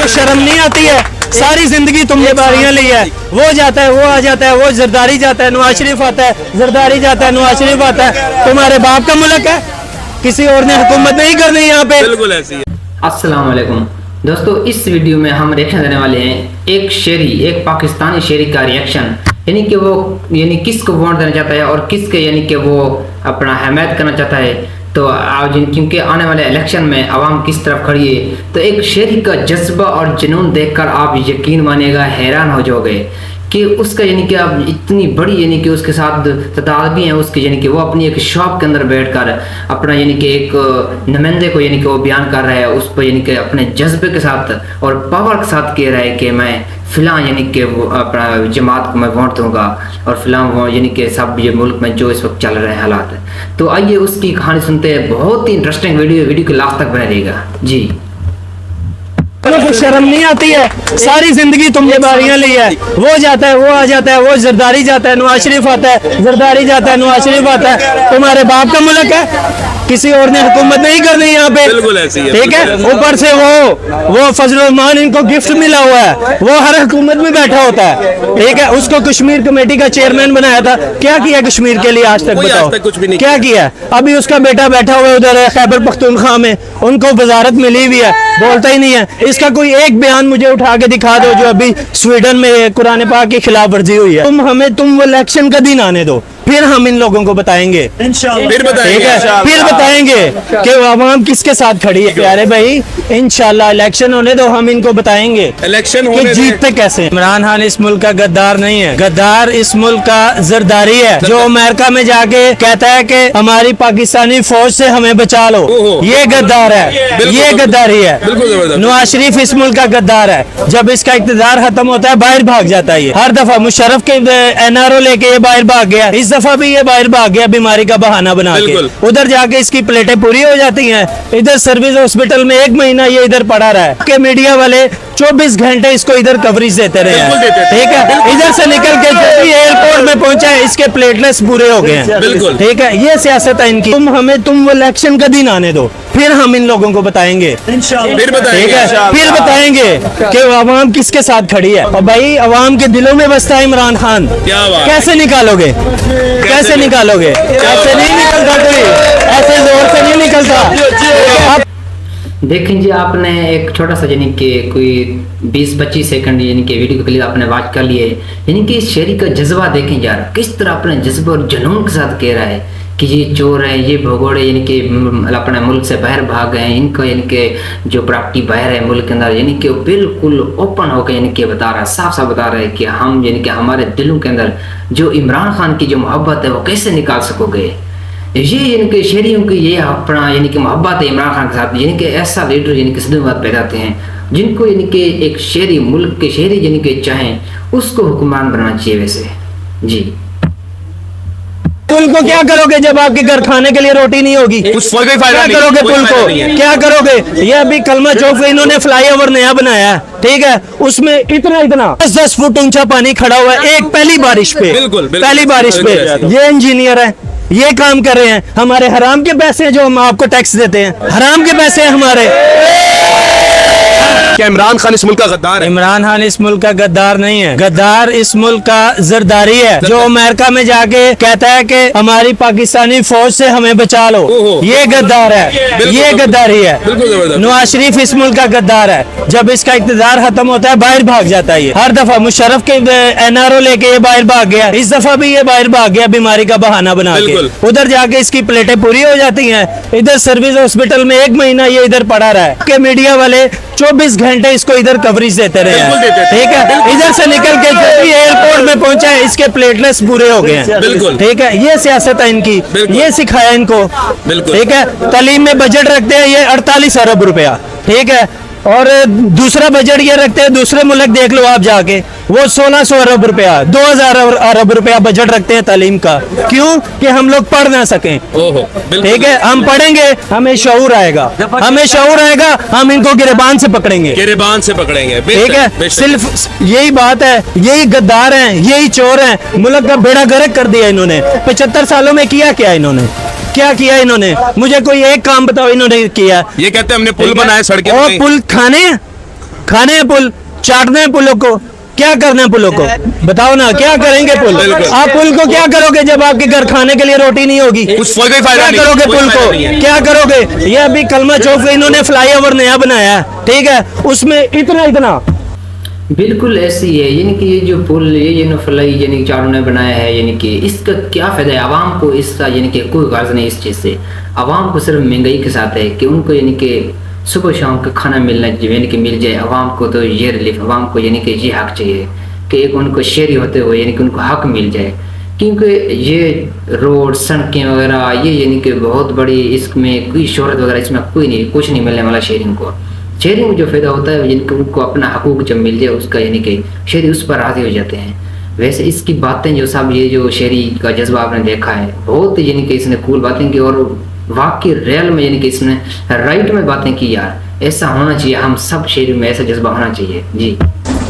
शर्म नहीं आती है? सारी जिंदगी तुमने बारियां ली है, वो जाता है, वो आ जाता है, वो जरदारी जाता है, नवाज शरीफ आता है, जरदारी जाता है, नवाज शरीफ आता है। तुम्हारे बाप का मुल्क है, किसी और ने हुकूमत नहीं करनी यहाँ पे। बिल्कुल ऐसी है। अस्सलाम वालेकुम दोस्तों, इस वीडियो में हम रिएक्शन देने वाले हैं एक पाकिस्तानी शेरी का रिएक्शन, यानी कि वो किसको वोट देना चाहता है और किसके कि वो अपना हमायत करना चाहता है। तो आज क्योंकि आने वाले इलेक्शन में आवाम किस तरफ खड़ी है, तो एक शेरी का जज्बा और जुनून देखकर आप यकीन मानिएगा हैरान हो जाओगे कि उसका कि आप इतनी बड़ी कि उसके साथ तादाद भी हैं उसके, कि वो अपनी एक शॉप के अंदर बैठकर अपना कि एक नुमाइंदे को कि वो बयान कर रहा है, उस पर कि अपने जज्बे के साथ और पावर के साथ कह रहा है कि मैं फ़िलहाल कि वो अपना जमात को मैं वोट दूंगा और फ़िलहाल वो कि सब ये मुल्क में जो इस वक्त चल रहे हैं हालात। तो आइए उसकी कहानी सुनते हैं, बहुत ही इंटरेस्टिंग वीडियो के लास्ट तक बने रहिएगा जी। को शर्म नहीं आती है? सारी जिंदगी तुमने बारियां ली है, वो जाता है, वो आ जाता है, वो जरदारी जाता है, नवाज शरीफ आता है, जरदारी जाता है, नवाज शरीफ आता है। तुम्हारे बाप का मुल्क है, किसी और ने हुकूमत नहीं करनी यहाँ पे। बिल्कुल ऐसी है। ठीक है, ऊपर से वो फजल रहमान इनको गिफ्ट मिला हुआ है, वो हर हुकूमत में बैठा होता है। ठीक है, उसको कश्मीर कमेटी का चेयरमैन बनाया था, क्या किया कश्मीर के लिए आज तक बताओ? कुछ भी नहीं क्या किया? अभी उसका बेटा बैठा हुआ है उधर खैबर पख्तूनख्वा में, उनको वजारत मिली हुई है, बोलता ही नहीं है। इसका कोई एक बयान मुझे उठा के दिखा दो जो अभी स्वीडन में कुरान पाक की खिलाफ वर्जी हुई है। तुम वो इलेक्शन का दिन आने दो, फिर हम इन लोगों को बताएंगे, फिर बताएंगे, ठीक है, फिर बताएंगे कि आवाम किसके साथ खड़ी है। प्यारे भाई, इंशाल्लाह इलेक्शन होने दो, हम इनको बताएंगे इलेक्शन कि जीतते कैसे। इमरान खान इस मुल्क का गद्दार नहीं है, गद्दार इस मुल्क का जरदारी है, जो अमेरिका में जाके कहता है कि हमारी पाकिस्तानी फौज से हमें बचा लो। ये गद्दार है, ये गद्दारी है। नवाज शरीफ इस मुल्क का गद्दार है, जब इसका इक़्तिदार खत्म होता है बाहर भाग जाता है। हर दफा मुशर्रफ के NRO लेके ये बाहर भाग गया, इस दफा भी ये बाहर भाग गया बीमारी का बहाना बना के। उधर जाके इसकी प्लेटें पूरी हो जाती हैं, इधर सर्विस हॉस्पिटल में 1 महीना ये इधर पड़ा रहा है कि मीडिया वाले 24 घंटे इसको इधर कवरेज देते रहे हैं। ठीक है, इधर से निकल के जब भी एयरपोर्ट में पहुंचा है इसके प्लेटलेट्स पूरे हो गए हैं। ठीक है, ये सियासत है इनकी। तुम वो इलेक्शन का दिन आने दो, फिर हम इन लोगों को बताएंगे, फिर बताएंगे, ठीक है, फिर बताएंगे कि आवाम किसके साथ खड़ी है। और भाई आवाम के दिलों में बसता है इमरान खान, कैसे निकालोगे? कैसे निकालोगे? ऐसे नहीं निकलता, कोई ऐसे जोर से नहीं निकलता। देखें जी, आपने एक छोटा सा कि कोई 20-25 सेकंड कि वीडियो के लिए आपने वॉच कर लिए, कि शेरी का जज्बा देखें यार, किस तरह अपने जज्बे और जुनून के साथ कह रहा है कि ये चोर है, ये भगोड़े कि अपने मुल्क से बाहर भाग गए, इनको कि जो प्रॉपर्टी बाहर है मुल्क के अंदर, कि बिल्कुल ओपन होकर कि बता रहा है, साफ साफ बता रहा है कि हम कि हमारे दिलों के अंदर जो इमरान खान की जो मोहब्बत है वो कैसे निकाल सकोगे। ये शेरियों की ये अपना कि मोहब्बत है इमरान खान के साथ, कि ऐसा लीडर किसी बात पैदा होते हैं जिनको कि एक शेरी मुल्क के शेरी कि चाहें उसको हुक्मरान बनाना चाहिए। वैसे जी, पुल को क्या करोगे जब आपके घर खाने के लिए रोटी नहीं होगी? क्या करोगे पुल को? क्या करोगे? ये अभी कलमा चौक पे इन्होंने फ्लाईओवर नया बनाया है, ठीक है, उसमें इतना 10 फुट ऊंचा पानी खड़ा हुआ है, एक पहली बारिश पे, पहली बारिश पे। ये इंजीनियर है, ये काम कर रहे हैं, हमारे हराम के पैसे जो हम आपको टैक्स देते हैं, हराम के पैसे हैं हमारे। क्या इमरान खान इस मुल्क का गद्दार है? इमरान खान इस मुल्क का गद्दार नहीं है, गद्दार इस मुल्क का जरदारी है, जो अमेरिका में जाके कहता है कि हमारी पाकिस्तानी फौज से हमें बचा लो। ये गद्दार है, ये गद्दारी है। नवाज शरीफ इस मुल्क का गद्दार है, जब इसका इक़्तिदार खत्म होता है बाहर भाग जाता है। हर दफा मुशर्रफ के NRO लेके ये बाहर भाग गया, इस दफा भी ये बाहर भाग गया बीमारी का बहाना बना के। उधर जाके इसकी प्लेटें पूरी हो जाती हैं, इधर सर्विस हॉस्पिटल में 1 महीना ये इधर पड़ा रहा है कि मीडिया वाले 24 घंटे इसको इधर कवरेज देते रहे हैं। ठीक है, इधर से निकल के जब भी एयरपोर्ट में पहुंचा है इसके प्लेटलेट्स पूरे हो गए हैं। ठीक है, ये सियासत है इनकी, ये सिखाया इनको। ठीक है, तालीम में बजट रखते हैं ये 48 अरब रुपया, ठीक है, और दूसरा बजट ये रखते हैं, दूसरे मुल्क देख लो आप जाके, वो 1600 अरब रुपया, 2000 अरब रुपया बजट रखते हैं तालीम का। क्यों? कि हम लोग पढ़ ना सकें। ठीक है, हम पढ़ेंगे हमें शऊर आएगा, हमें शऊर आएगा, हम इनको गिरबान से पकड़ेंगे, गिरबान से पकड़ेंगे। ठीक है, सिर्फ यही बात है, यही गद्दार हैं, यही चोर हैं, मुल्क का बेड़ा गर्क कर दिया इन्होंने। 75 सालों में किया क्या इन्होंने? क्या किया इन्होंने? मुझे कोई एक काम बताओ इन्होंने किया। ये कहते हैं हमने पुल बनाए, सड़कें और पुल खाने खाने हैं पुल, चाटने हैं पुलों को, क्या करना है पुलों को, बताओ ना क्या करेंगे पुल? आप पुल को क्या करोगे जब आपके घर खाने के लिए रोटी नहीं होगी? कुछ कोई फायदा क्या नहीं, करोगे कोई पुल फायदा को? नहीं है। क्या करोगे? ये अभी कलमा चौक पे इन्होंने फ्लाईओवर नया बनाया है, ठीक है, उसमें इतना बिल्कुल ऐसी है, यानी कि ये जो पुल ये फ्लाई यानी कि चारों ने बनाया है, यानी कि इसका क्या फ़ायदा है आवाम को? इसका यानी कि कोई गर्ज नहीं इस चीज़ से। आवाम को सिर्फ महंगाई के साथ है कि उनको यानी कि सुबह शाम का खाना मिलना यानी कि मिल जाए। आवाम को तो ये रिलीफ, आवाम को यानी कि ये हक चाहिए कि एक उनको शहरी होते हुए यानी कि उनको हक मिल जाए, क्योंकि ये रोड सड़कें वगैरह ये यानी कि बहुत बड़ी, इसमें कोई शोहरत वगैरह इसमें कोई नहीं, कुछ नहीं मिलने वाला शहरियों को। शहरी में जो फ़ायदा होता है यानी कि उनको अपना हकूक जब मिल जाए उसका, यानी कि शहरी उस पर राज़ी हो जाते हैं। वैसे इसकी बातें जो सब ये जो शहरी का जज्बा आपने देखा है, बहुत यानी कि इसने कूल बातें की और वाकई रियल में यानी कि इसने राइट में बातें की। यार ऐसा होना चाहिए, हम सब शहरी में ऐसा जज्बा होना चाहिए जी।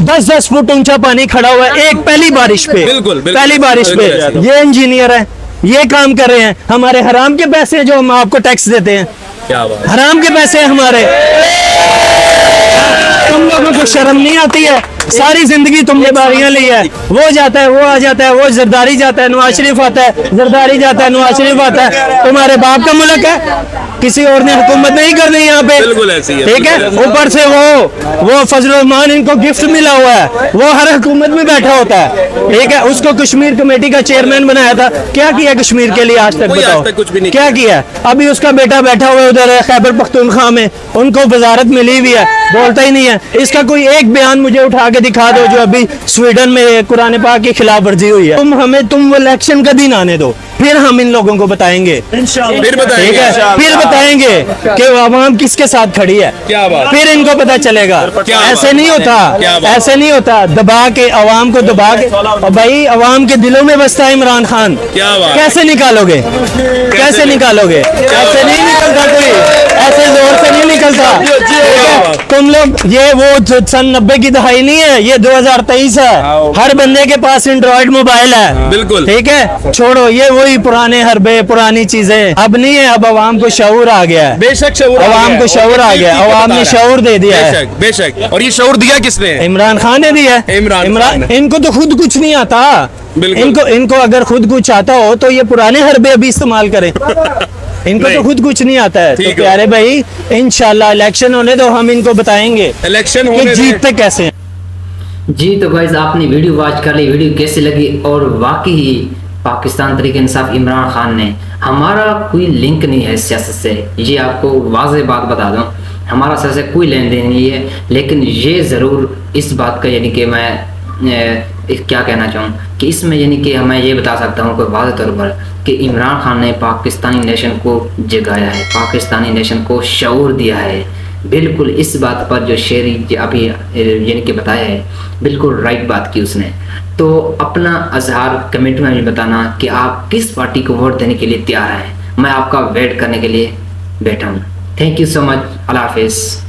10-10 फुट ऊंचा पानी खड़ा हुआ है एक पहली बारिश पे, बिल्कुल, पहली बारिश पे। बिल्कुल। ये इंजीनियर है, ये काम कर रहे हैं, हमारे हराम के पैसे जो हम आपको टैक्स देते हैं, क्या बात, हराम के पैसे हैं हमारे। तुम लोगों को शर्म नहीं आती है? सारी जिंदगी तुमने बारियां ली है, वो जाता है, वो आ जाता है, वो जरदारी जाता है, नवाज शरीफ आता है, जरदारी जाता है, नवाज शरीफ आता है। तुम्हारे बाप का मुल्क है, किसी और ने हुकूमत नहीं करनी यहाँ पे, बिल्कुल ऐसी है, ठीक है। बिल्कुल ऐसी। ऊपर से वो फजल रहमान इनको गिफ्ट मिला हुआ है, वो हर हुकूमत में बैठा होता है, ठीक है। उसको कश्मीर कमेटी का चेयरमैन बनाया था, क्या किया कश्मीर के लिए आज तक कोई आज बताओ? तक कुछ भी नहीं क्या किया? अभी उसका बेटा बैठा हुआ है उधर खैबर पख्तूनख्वा में, उनको वजारत मिली हुई है, बोलता ही नहीं है। इसका कोई एक बयान मुझे उठा के दिखा दो जो अभी स्वीडन में कुरान पाक की खिलाफ वर्जी हुई है। तुम वो इलेक्शन का दिन आने दो, फिर हम इन लोगों को बताएंगे, फिर ठीक बताएंगे, है, फिर बताएंगे कि आवाम किसके साथ खड़ी है, क्या बात, फिर इनको पता चलेगा। क्या ऐसे बात, नहीं होता, क्या बात। ऐसे नहीं होता, दबा के आवाम को दबा के। और भाई आवाम के दिलों में बसता है इमरान खान, क्या बात। कैसे निकालोगे? कैसे निकालोगे? ऐसे नहीं निकलता कोई, ऐसे जोर से नहीं निकलता, ठीक है? तुम लोग ये वो सन 90 की दहाई नहीं है, ये 2023 है, हर बंदे के पास एंड्रॉइड मोबाइल है, बिल्कुल। ठीक है। छोड़ो ये वही पुराने हरबे पुरानी चीजें, अब नहीं है, अब आवाम को शऊर आ गया है, बेशक शऊर आवाम को शऊर आ गया, आवाम ने शऊर दे दिया है। बेशक बेशक। और ये शऊर दिया किसने? इमरान खान ने दिया है। इमरान खान ने। इनको तो खुद कुछ नहीं आता, बिल्कुल। इनको अगर खुद कुछ आता हो तो ये पुराने हरबे अभी इस्तेमाल करें। इनको नहीं। तो खुद कुछ नहीं आता है। तो ठीक है। प्यारे भाई इंशाल्लाह इलेक्शन होने दो, हम इनको बताएंगे इलेक्शन कि होने दे। जीतते कैसे हैं। जी तो गाइस आपने वीडियो वॉच कर ली, वीडियो कैसी लगी? और वाकई ही पाकिस्तान तहरीक इंसाफ इमरान खान ने, हमारा कोई लिंक नहीं है सियासत से, ये आपको वाज़ेह बात बता दूं, हमारा सियासत से कोई लेन देन नहीं है। लेकिन ये ज़रूर इस बात का यानी कि मैं क्या कहना चाहूँ कि इसमें यानी कि मैं ये बता सकता हूँ कोई वाज़ेह तौर पर कि इमरान खान ने पाकिस्तानी नेशन को जगाया है, पाकिस्तानी नेशन को शऊर दिया है। बिल्कुल इस बात पर जो शेरी अभी यानी कि बताया है, बिल्कुल राइट बात की उसने। तो अपना अजहार कमेंट में भी बताना कि आप किस पार्टी को वोट देने के लिए तैयार हैं। मैं आपका वेट करने के लिए बैठा हूँ। Thank you so much. अल्लाह हाफिज़।